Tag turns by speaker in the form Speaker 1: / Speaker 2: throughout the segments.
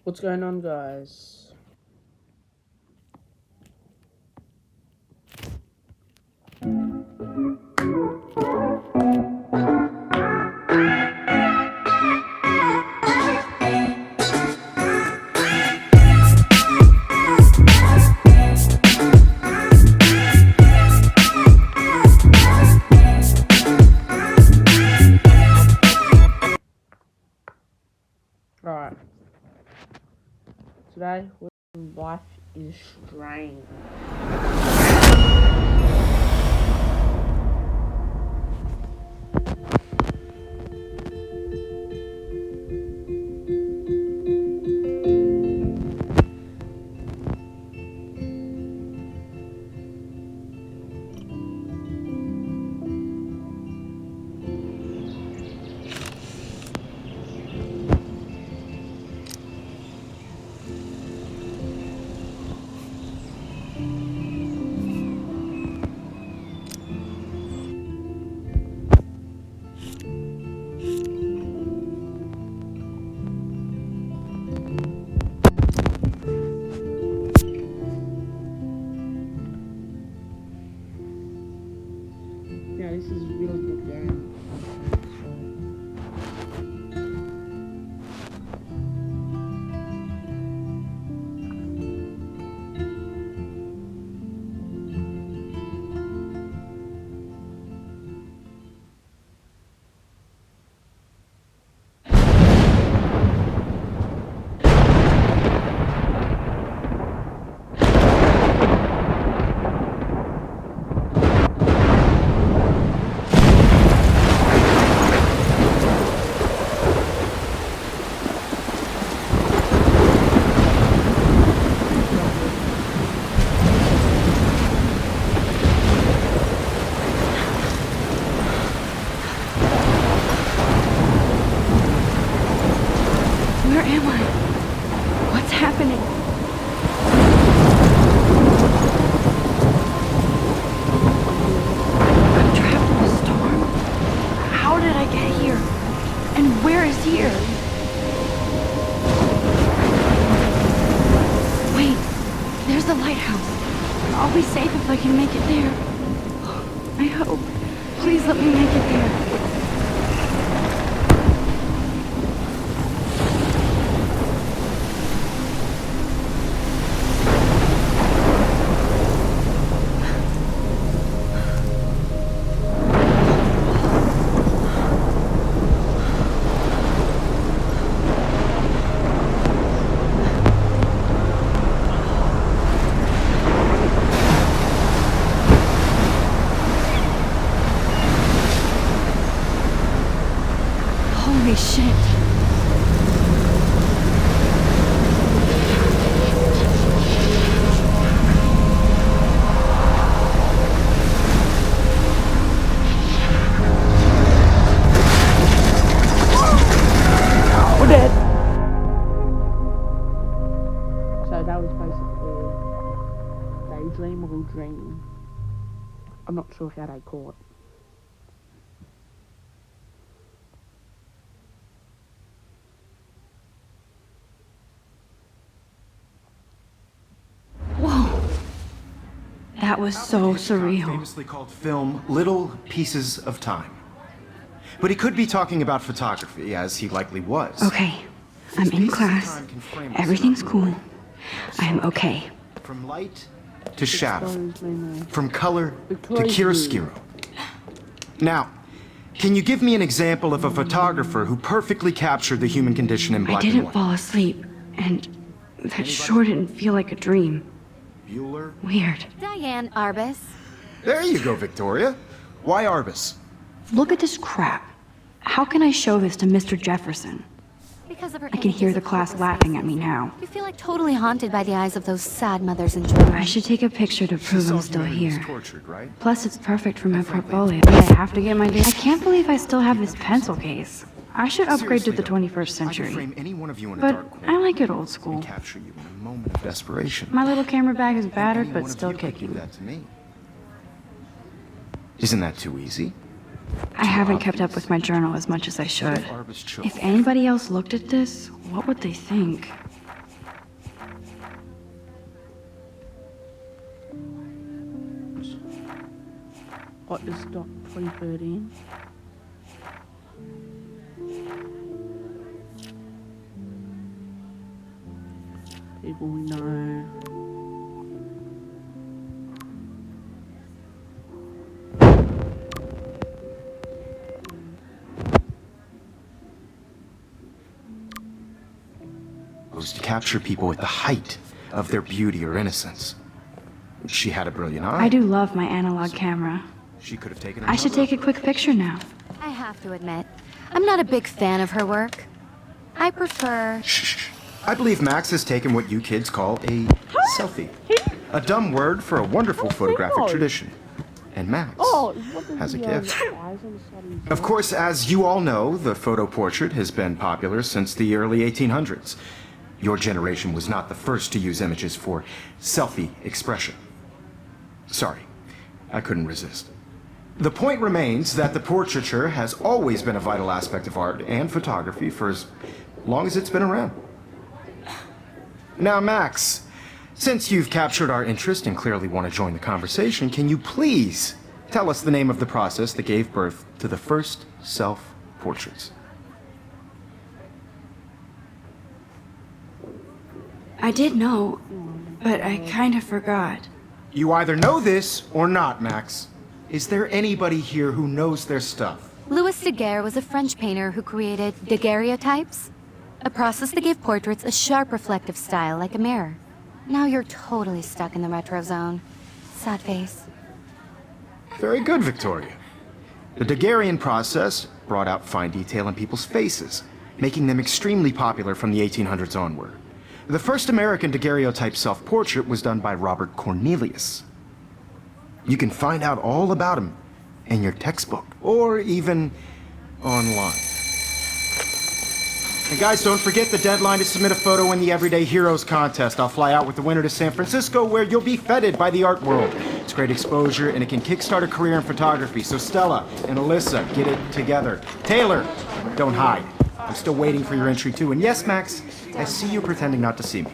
Speaker 1: What's going on, guys? Alright. Today, life is strange. Yeah, this is a really good game.
Speaker 2: Where am I? What's happening? I'm trapped in a storm? How did I get here? And where is here? Wait, there's the lighthouse. I'll be safe if I can make it there. I hope. Please let me make it there. Holy shit.
Speaker 1: We're dead. So that was basically Daydream or Dream. I'm not sure how they call it.
Speaker 2: Whoa. That was so surreal.
Speaker 3: Famously called film Little Pieces of Time. But he could be talking about photography, as he likely was.
Speaker 2: Okay, I'm in class. Everything's cool. I'm okay.
Speaker 3: From light to shadow.
Speaker 1: Exposed me, man.
Speaker 3: From color to
Speaker 1: Because
Speaker 3: chiaroscuro. Now, can you give me an example of a photographer who perfectly captured the human condition in
Speaker 2: I
Speaker 3: black and
Speaker 2: didn't
Speaker 3: white?
Speaker 2: fall asleep, and that sure didn't feel like a dream.
Speaker 3: Bueller?
Speaker 2: Weird.
Speaker 4: Diane Arbus.
Speaker 3: There you go, Victoria. Why Arbus?
Speaker 2: Look at this crap. How can I show this to Mr. Jefferson?
Speaker 4: Because of her
Speaker 2: I can hear the class laughing at me now.
Speaker 4: You feel like totally haunted by the eyes of those sad mothers and children.
Speaker 2: I should take a picture to prove I'm still
Speaker 3: Humanity was
Speaker 2: here.
Speaker 3: tortured, right?
Speaker 2: Plus, it's perfect for my portfolio. I have to get my data. I can't believe I still have this pencil case. I should upgrade to the
Speaker 3: Seriously,
Speaker 2: 21st
Speaker 3: I could
Speaker 2: century.
Speaker 3: frame any one of you in a
Speaker 2: But
Speaker 3: dark corner
Speaker 2: I like it old school.
Speaker 3: and capture you in a moment of desperation.
Speaker 2: My little camera bag is
Speaker 3: And
Speaker 2: battered,
Speaker 3: any
Speaker 2: but
Speaker 3: one of
Speaker 2: still
Speaker 3: you could do
Speaker 2: kicking.
Speaker 3: that to me. Isn't that too easy?
Speaker 2: I haven't kept up with my journal as much as I should.
Speaker 3: Arbus chose.
Speaker 2: If anybody else looked at this, what would they think?
Speaker 1: What is stock 313? People we know.
Speaker 3: Was to capture people at the height of their beauty or innocence. She had a brilliant eye.
Speaker 2: I do love my analog camera.
Speaker 3: She could have taken
Speaker 2: I should take a quick picture now.
Speaker 4: I have to admit, I'm not a big fan of her work. I prefer...
Speaker 3: Shh. I believe Max has taken what you kids call a selfie. A dumb word for a wonderful photographic tradition. And Max has a gift. Of course, as you all know, the photo portrait has been popular since the early 1800s. Your generation was not the first to use images for selfie expression. Sorry, I couldn't resist. The point remains that the portraiture has always been a vital aspect of art and photography for as long as it's been around. Now, Max, since you've captured our interest and clearly want to join the conversation, can you please tell us the name of the process that gave birth to the first self-portraits?
Speaker 2: I did know, but I kind of forgot.
Speaker 3: You either know this or not, Max. Is there anybody here who knows their stuff?
Speaker 4: Louis Daguerre was a French painter who created daguerreotypes, a process that gave portraits a sharp reflective style like a mirror. Now you're totally stuck in the retro zone. Sad face.
Speaker 3: Very good, Victoria. The Daguerrean process brought out fine detail in people's faces, making them extremely popular from the 1800s onward. The first American daguerreotype self-portrait was done by Robert Cornelius. You can find out all about him in your textbook, or even online. And guys, don't forget the deadline to submit a photo in the Everyday Heroes contest. I'll fly out with the winner to San Francisco, where you'll be feted by the art world. It's great exposure, and it can kickstart a career in photography. So Stella and Alyssa, get it together. Taylor, don't hide. I'm still waiting for your entry too. And yes, Max, I see you pretending not to see me.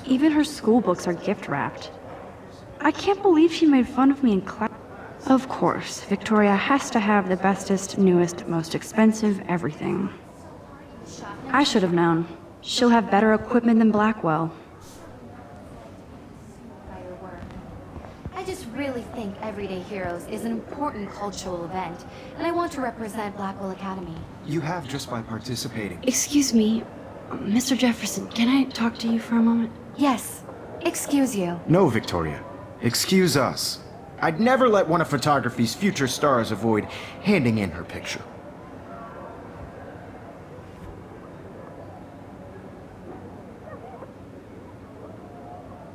Speaker 2: Even her school books are gift wrapped. I can't believe she made fun of me in class. Of course, Victoria has to have the bestest, newest, most expensive everything. I should have known. She'll have better equipment than Blackwell.
Speaker 4: I just really think Everyday Heroes is an important cultural event, and I want to represent Blackwell Academy.
Speaker 3: You have just by participating.
Speaker 2: Excuse me, Mr. Jefferson, can I talk to you for a moment?
Speaker 4: Yes, excuse you.
Speaker 3: No, Victoria. Excuse us. I'd never let one of photography's future stars avoid handing in her picture.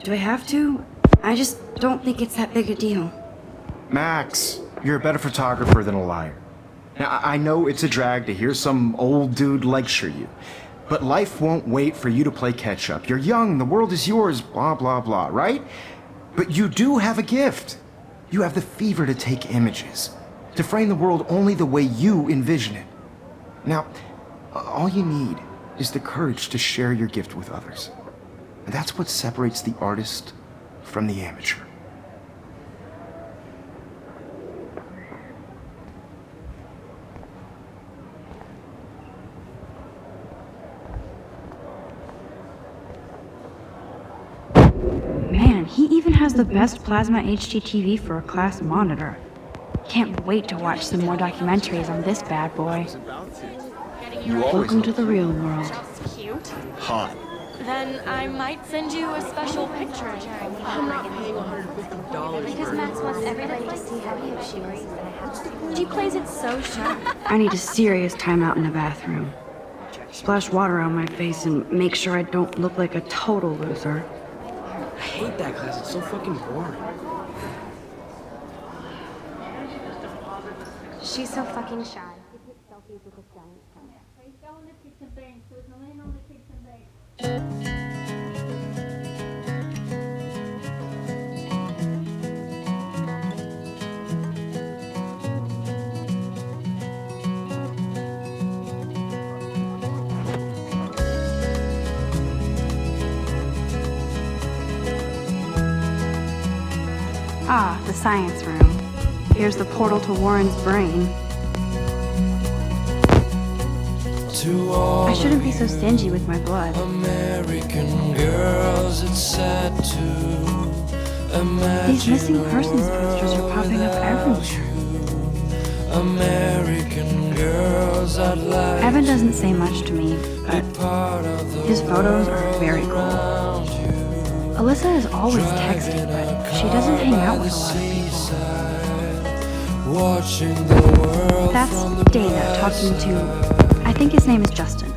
Speaker 2: Do I have to? I just don't think it's that big a deal.
Speaker 3: Max, you're a better photographer than a liar. Now, I know it's a drag to hear some old dude lecture you, but life won't wait for you to play catch-up. You're young, the world is yours, blah, blah, blah, right? But you do have a gift. You have the fever to take images, to frame the world only the way you envision it. Now, all you need is the courage to share your gift with others. And that's what separates the artist from the amateur.
Speaker 2: Man, he even has the best plasma HDTV for a class monitor. Can't wait to watch some more documentaries on this bad boy. Welcome to the real world.
Speaker 5: Cute.
Speaker 3: Hot.
Speaker 5: Then I might send you a special picture.
Speaker 6: I'm not paying $150
Speaker 4: Because Max wants everybody to see how cute she is, and I have to.
Speaker 5: She plays it so sharp.
Speaker 2: I need a serious timeout in the bathroom. Splash water on my face and make sure I don't look like a total loser.
Speaker 6: I hate that class. It's so fucking boring.
Speaker 5: She's so fucking shy.
Speaker 2: Ah, the science room. Here's the portal to Warren's brain. I shouldn't be so stingy with my blood.
Speaker 7: American girls, it's sad to imagine.
Speaker 2: These missing persons posters are popping up everywhere.
Speaker 7: American girls, I'd like
Speaker 2: Evan doesn't say much to me, but his photos are very cool. Alyssa is always texting, but she doesn't hang out with a lot of people.
Speaker 7: watching the world.
Speaker 2: That's Dana talking to, I think his name is Justin.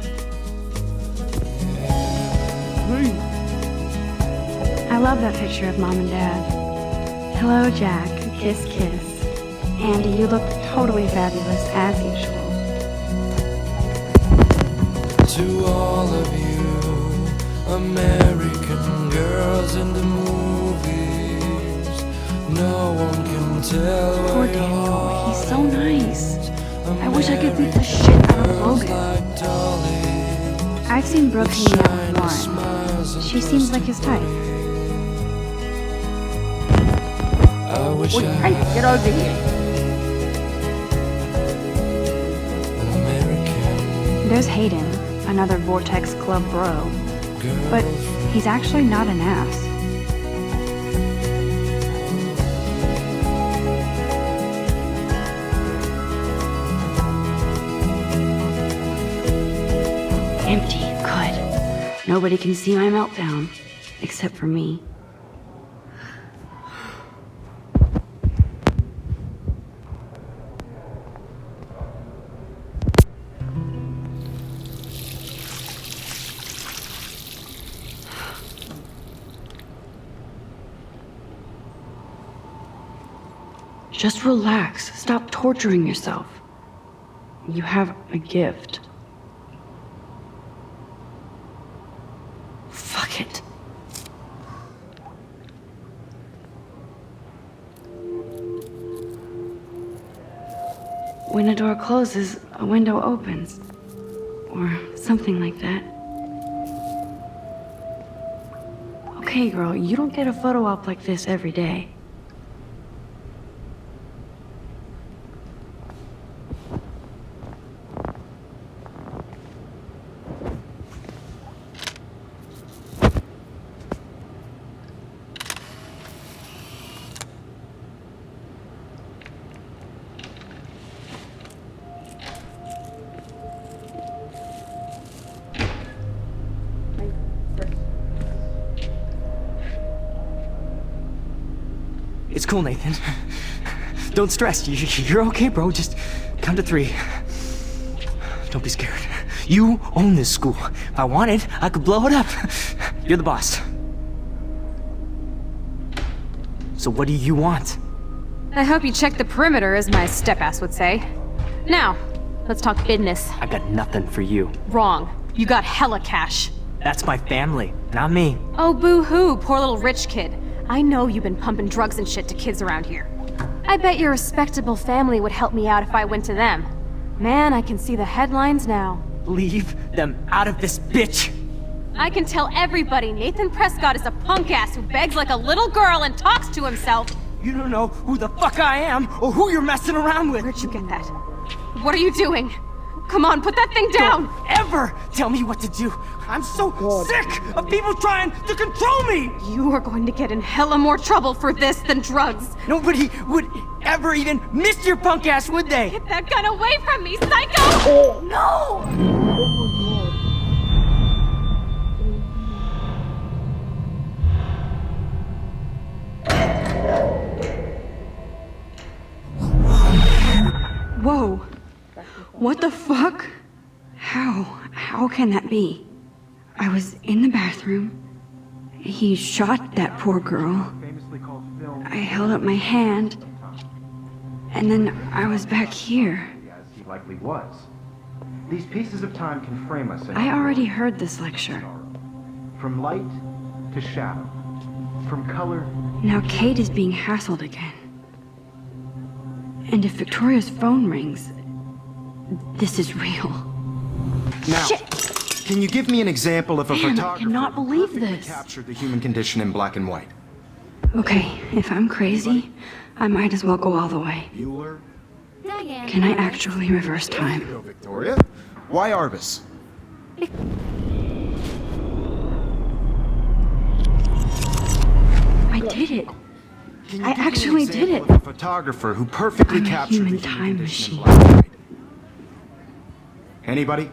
Speaker 2: I love that picture of Mom and Dad. Hello, Jack. Kiss, kiss. Andy, you look totally fabulous, as usual.
Speaker 7: To all of you, American girls in the movies, no one can tell.
Speaker 2: Poor Daniel, he's so nice. I wish I could beat the shit out of Logan. I've seen Brooke hanging out with Warren. She seems like his type.
Speaker 7: I wish I
Speaker 1: Hey, get over here.
Speaker 7: an American
Speaker 2: There's Hayden, another Vortex Club bro. But he's actually not an ass. Empty. Good. Nobody can see my meltdown. Except for me. Just relax. Stop torturing yourself. You have a gift. Fuck it. When a door closes, a window opens. Or something like that. Okay, girl, you don't get a photo op like this every day.
Speaker 6: It's cool, Nathan. Don't stress. You're okay, bro. Just count to 3. Don't be scared. You own this school. If I wanted, I could blow it up. You're the boss. So what do you want?
Speaker 8: I hope you checked the perimeter, as my step-ass would say. Now, let's talk business.
Speaker 6: I got nothing for you.
Speaker 8: Wrong. You got hella cash.
Speaker 6: That's my family, not me.
Speaker 8: Oh, boo-hoo, poor little rich kid. I know you've been pumping drugs and shit to kids around here. I bet your respectable family would help me out if I went to them. Man, I can see the headlines now.
Speaker 6: Leave them out of this bitch!
Speaker 8: I can tell everybody Nathan Prescott is a punk ass who begs like a little girl and talks to himself.
Speaker 6: You don't know who the fuck I am or who you're messing around with.
Speaker 8: Where'd you get that? What are you doing? Come on, put that thing down!
Speaker 6: Don't ever tell me what to do. I'm so sick of people trying to control me!
Speaker 8: You are going to get in hella more trouble for this than drugs.
Speaker 6: Nobody would ever even miss your punk ass, would they?
Speaker 8: Get that gun away from me, psycho!
Speaker 6: No!
Speaker 2: Whoa. What the fuck? How can that be? I was in the bathroom. He shot that poor girl. I held up my hand. And then I was back here.
Speaker 3: As he likely was. These pieces of time can frame us in
Speaker 2: I already heard this lecture.
Speaker 3: from light to shadow, from color.
Speaker 2: Now Kate is being hassled again. And if Victoria's phone rings, this is real.
Speaker 3: Now,
Speaker 2: Shit!
Speaker 3: can you give me an example of a
Speaker 2: Man, I
Speaker 3: photographer
Speaker 2: cannot believe
Speaker 3: who perfectly
Speaker 2: this.
Speaker 3: captured the human condition in black and white?
Speaker 2: Okay, if I'm crazy, I might as well go all the way.
Speaker 3: Bueller?
Speaker 4: Diane.
Speaker 2: Can I actually reverse time?
Speaker 3: Go, Victoria. Why Arbus?
Speaker 2: I did it.
Speaker 3: Can you
Speaker 2: I
Speaker 3: give me an
Speaker 2: actually did
Speaker 3: example
Speaker 2: it.
Speaker 3: of a photographer who perfectly
Speaker 2: I'm a
Speaker 3: captured
Speaker 2: human
Speaker 3: the
Speaker 2: time
Speaker 3: condition in
Speaker 2: machine.
Speaker 3: black and white. Anybody?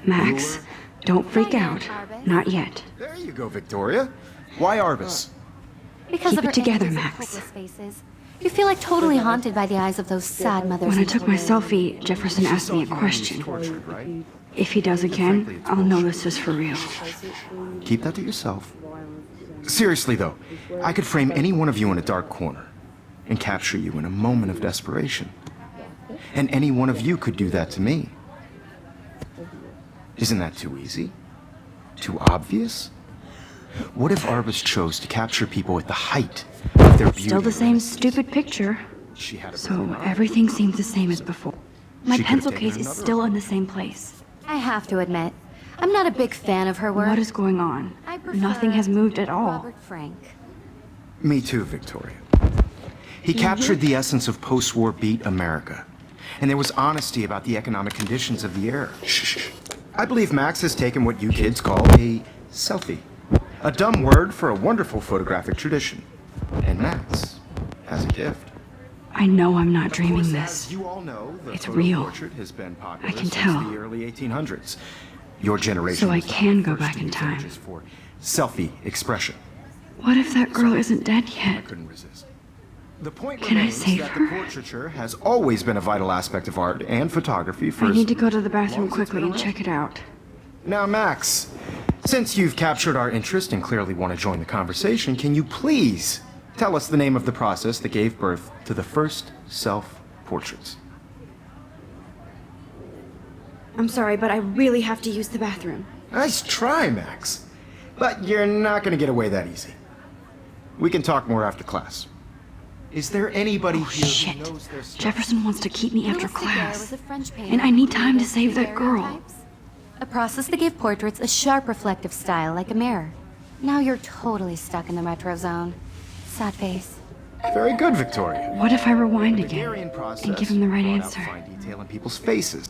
Speaker 2: Max, don't freak out. Not yet.
Speaker 3: There you go, Victoria. Why Arbus?
Speaker 4: Because
Speaker 2: Keep
Speaker 4: of her
Speaker 2: it together,
Speaker 4: images of
Speaker 2: Max.
Speaker 4: hopeless faces. You feel like totally haunted by the eyes of those sad mothers.
Speaker 2: When I
Speaker 4: and
Speaker 2: took my
Speaker 4: children.
Speaker 2: selfie, Jefferson asked me a question.
Speaker 3: Tortured, right?
Speaker 2: If he does again, I'll know this is for real.
Speaker 3: Keep that to yourself. Seriously, though, I could frame any one of you in a dark corner and capture you in a moment of desperation. And any one of you could do that to me. Isn't that too easy? Too obvious? What if Arbus chose to capture people at the height of their beauty?
Speaker 2: Still the same stupid picture.
Speaker 3: She had a
Speaker 2: So everything seems the same as before. My
Speaker 3: She could've
Speaker 2: pencil
Speaker 3: taken
Speaker 2: case is
Speaker 3: another
Speaker 2: still in the same place.
Speaker 4: I have to admit, I'm not a big fan of her work.
Speaker 2: What is going on?
Speaker 4: I prefer
Speaker 2: Nothing has moved at all.
Speaker 4: Robert Frank.
Speaker 3: Me too, Victoria. He captured the essence of post-war beat America. And there was honesty about the economic conditions of the era. Shh. I believe Max has taken what you kids call a selfie. A dumb word for a wonderful photographic tradition. And Max has a gift.
Speaker 2: I know I'm not
Speaker 3: Of
Speaker 2: dreaming
Speaker 3: course,
Speaker 2: this.
Speaker 3: as you all know, the
Speaker 2: It's
Speaker 3: photo
Speaker 2: real.
Speaker 3: portrait has been popular
Speaker 2: I can
Speaker 3: since
Speaker 2: tell.
Speaker 3: the early 1800s. Your generation
Speaker 2: So I
Speaker 3: was the
Speaker 2: can go
Speaker 3: first
Speaker 2: back
Speaker 3: to
Speaker 2: in
Speaker 3: use
Speaker 2: time.
Speaker 3: images for selfie expression.
Speaker 2: What if that girl isn't dead
Speaker 3: I
Speaker 2: yet?
Speaker 3: couldn't resist. The point
Speaker 2: Can I
Speaker 3: remains
Speaker 2: save
Speaker 3: that
Speaker 2: her?
Speaker 3: the portraiture has always been a vital aspect of art and photography for
Speaker 2: I
Speaker 3: as
Speaker 2: need to go to the bathroom
Speaker 3: long as it's
Speaker 2: quickly
Speaker 3: been
Speaker 2: and check it out.
Speaker 3: Now, Max, since you've captured our interest and clearly want to join the conversation, can you please tell us the name of the process that gave birth to the first self-portraits?
Speaker 2: I'm sorry, but I really have to use the bathroom.
Speaker 3: Nice try, Max. But you're not going to get away that easy. We can talk more after class. Is there anybody
Speaker 2: Oh,
Speaker 3: here
Speaker 2: shit.
Speaker 3: who knows their stuff?
Speaker 2: Jefferson wants to keep me after
Speaker 4: Louis Daguerre
Speaker 2: class.
Speaker 4: was a French painter
Speaker 2: And I need time to
Speaker 4: who
Speaker 2: save that
Speaker 4: created
Speaker 2: girl.
Speaker 4: daguerreotypes, a process that gave portraits a sharp reflective style like a mirror. Now you're totally stuck in the retro zone. Sad face.
Speaker 3: Very good, Victoria.
Speaker 2: What if I rewind
Speaker 3: The
Speaker 2: again
Speaker 3: Daguerrean process
Speaker 2: and give him the right
Speaker 3: brought out
Speaker 2: answer?
Speaker 3: fine detail in people's faces.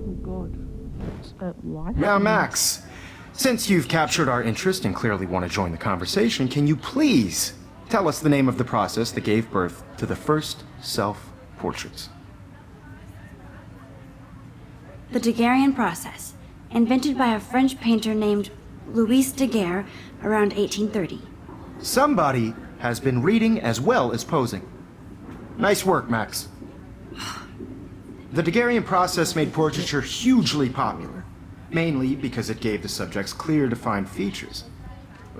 Speaker 1: Oh god. Why?
Speaker 3: Now, Max, since you've captured our interest and clearly want to join the conversation, can you please tell us the name of the process that gave birth to the first self-portraits?
Speaker 2: The Daguerrean process, invented by a French painter named Louis Daguerre around 1830.
Speaker 3: Somebody has been reading as well as posing. Nice work, Max. The Daguerrean process made portraiture hugely popular, mainly because it gave the subjects clear, defined features.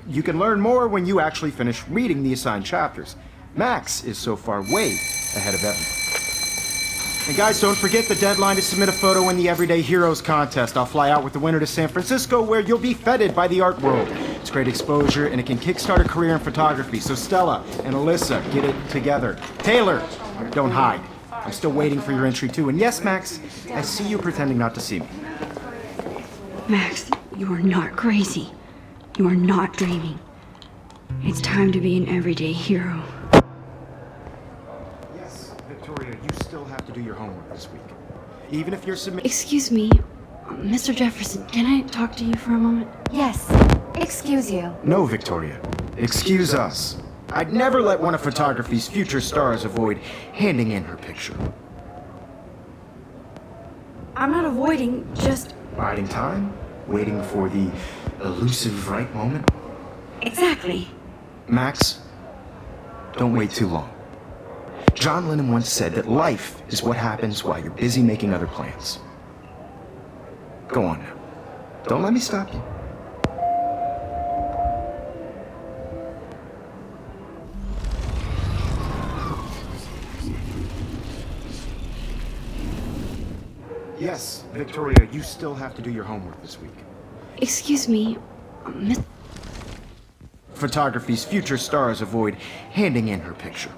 Speaker 3: You can learn more when you actually finish reading the assigned chapters. Max is so far way ahead of everyone. And guys, don't forget the deadline to submit a photo in the Everyday Heroes contest. I'll fly out with the winner to San Francisco, where you'll be feted by the art world. It's great exposure, and it can kickstart a career in photography. So Stella and Alyssa, get it together. Taylor, don't hide. I'm still waiting for your entry too. And yes, Max, I see you pretending not to see me.
Speaker 2: Max, you are not crazy. You are not dreaming. It's time to be an everyday hero.
Speaker 3: Yes, Victoria, you still have to do your homework this week. Even if you're submitting...
Speaker 2: Excuse me, Mr. Jefferson, can I talk to you for a moment?
Speaker 4: Yes. Excuse you.
Speaker 3: No, Victoria. Excuse us. I'd never let one of photography's future stars avoid handing in her picture.
Speaker 2: I'm not avoiding, just...
Speaker 3: Biding time? Waiting for the elusive right moment?
Speaker 2: Exactly.
Speaker 3: Max, don't wait too long. John Lennon once said that life is what happens while you're busy making other plans. Go on now. Don't let me stop you. Yes, Victoria, you still have to do your homework this week.
Speaker 2: Excuse me, Miss...
Speaker 3: Photography's future stars avoid handing in her picture.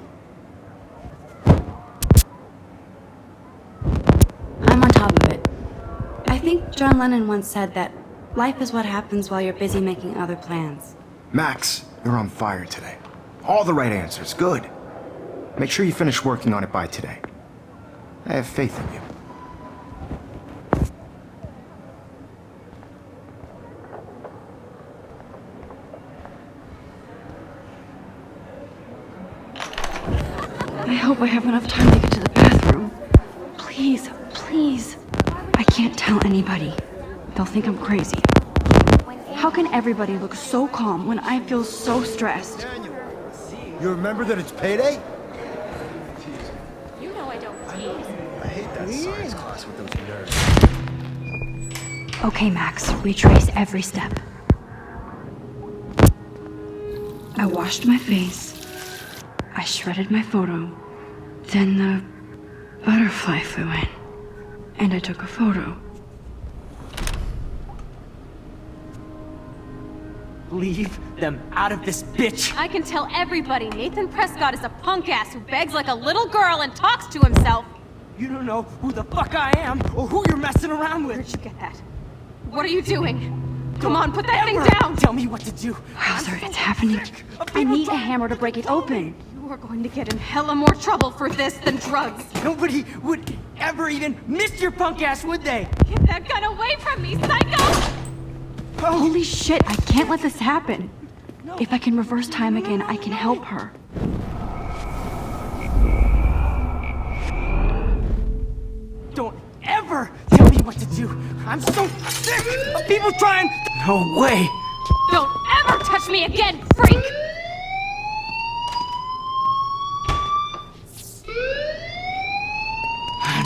Speaker 2: think John Lennon once said that life is what happens while you're busy making other plans.
Speaker 3: Max, you're on fire today. All the right answers. Good. Make sure you finish working on it by today. I have faith in you.
Speaker 2: I hope I have enough time to get to the bathroom. Please, please. I can't tell anybody. They'll think I'm crazy. How can everybody look so calm when I feel so stressed?
Speaker 9: You remember that it's payday?
Speaker 5: You know I don't tease.
Speaker 9: I hate that science class with those nerds.
Speaker 2: Okay, Max, retrace every step. I washed my face. I shredded my photo. Then the butterfly flew in. And I took a photo.
Speaker 6: Leave them out of this bitch!
Speaker 8: I can tell everybody Nathan Prescott is a punk ass who begs like a little girl and talks to himself.
Speaker 6: You don't know who the fuck I am or who you're messing around with.
Speaker 8: Where'd you get that? What are you doing? Come on, put that thing
Speaker 6: Ever
Speaker 8: down!
Speaker 6: Tell me what to do.
Speaker 2: Wowzer, it's happening. I need a hammer to break it open.
Speaker 8: You are going to get in hella more trouble for this than drugs.
Speaker 6: Nobody would ever even miss your punk ass, would they?
Speaker 8: Get that gun away from me, psycho!
Speaker 2: Holy shit, I can't let this happen. If I can reverse time again, I can help her.
Speaker 6: Don't ever tell me what to do. I'm so sick of people trying. No way.
Speaker 8: Don't ever touch me again, freak!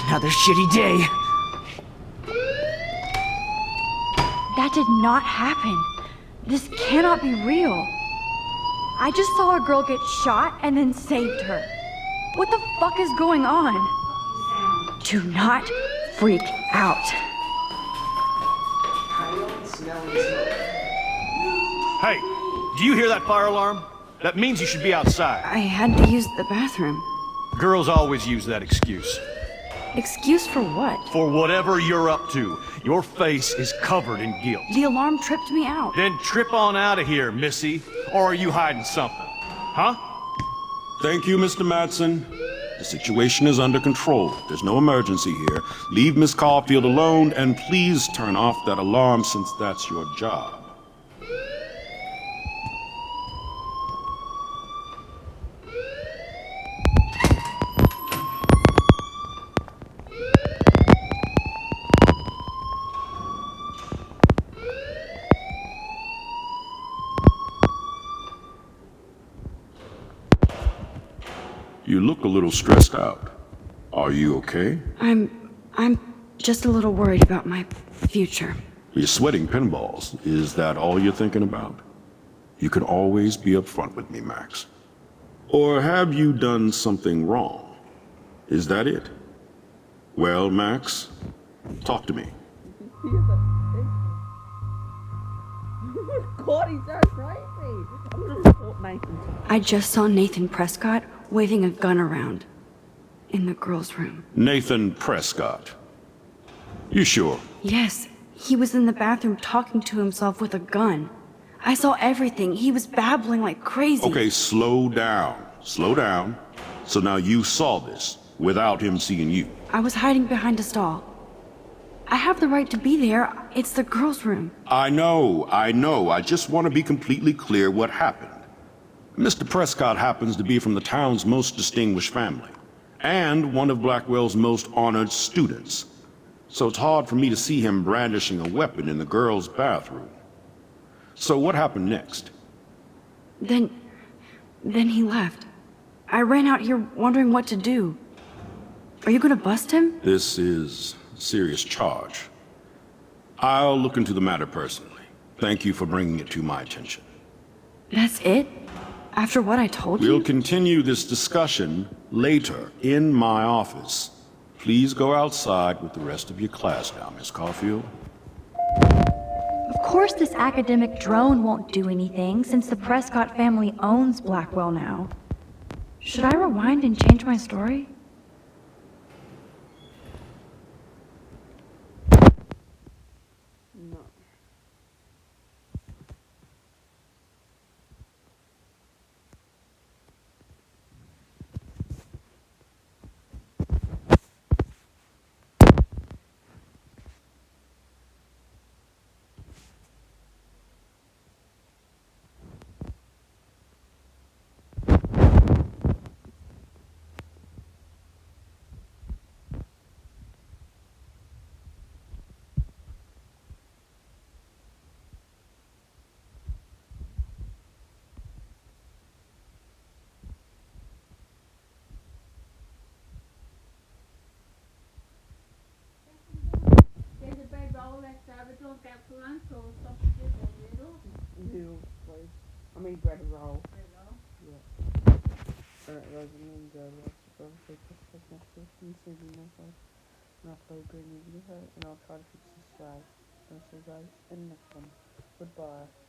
Speaker 6: Another shitty day.
Speaker 2: That did not happen. This cannot be real. I just saw a girl get shot and then saved her. What the fuck is going on? Do not freak out.
Speaker 10: Hey, do you hear that fire alarm? That means you should be outside.
Speaker 2: I had to use the bathroom.
Speaker 10: Girls always use that excuse.
Speaker 2: Excuse for what?
Speaker 10: For whatever you're up to. Your face is covered in guilt.
Speaker 2: The alarm tripped me out.
Speaker 10: Then trip on out of here, Missy. Or are you hiding something? Huh?
Speaker 11: Thank you, Mr. Madsen. The situation is under control. There's no emergency here. Leave Miss Caulfield alone, and please turn off that alarm since that's your job. You look a little stressed out. Are you okay?
Speaker 2: I'm just a little worried about my future.
Speaker 11: You're sweating pinballs. Is that all you're thinking about? You can always be upfront with me, Max. Or have you done something wrong? Is that it? Well, Max, talk to me.
Speaker 2: I just saw Nathan Prescott waving a gun around in the girls' room.
Speaker 11: Nathan Prescott. You sure?
Speaker 2: Yes, he was in the bathroom talking to himself with a gun. I saw everything. He was babbling like crazy.
Speaker 11: Okay, slow down. Slow down. So now you saw this without him seeing you.
Speaker 2: I was hiding behind a stall. I have the right to be there. It's the girls' room.
Speaker 11: I know. I just want to be completely clear what happened. Mr. Prescott happens to be from the town's most distinguished family, and one of Blackwell's most honored students. So it's hard for me to see him brandishing a weapon in the girls' bathroom. So what happened next?
Speaker 2: Then he left. I ran out here wondering what to do. Are you gonna bust him?
Speaker 11: This is a serious charge. I'll look into the matter personally. Thank you for bringing it to my attention.
Speaker 2: That's it? After what I told you?
Speaker 11: We'll continue this discussion later in my office. Please go outside with the rest of your class now, Miss Caulfield.
Speaker 12: Of course this academic drone won't do anything since the Prescott family owns Blackwell now. Should I rewind and change my story?
Speaker 1: Noodles, please. I mean bread roll. Yeah. Rosamund, next to and saving myself. And I'll play green with her, and I'll try to fix this flag. And I'll see you guys in the next one. Goodbye.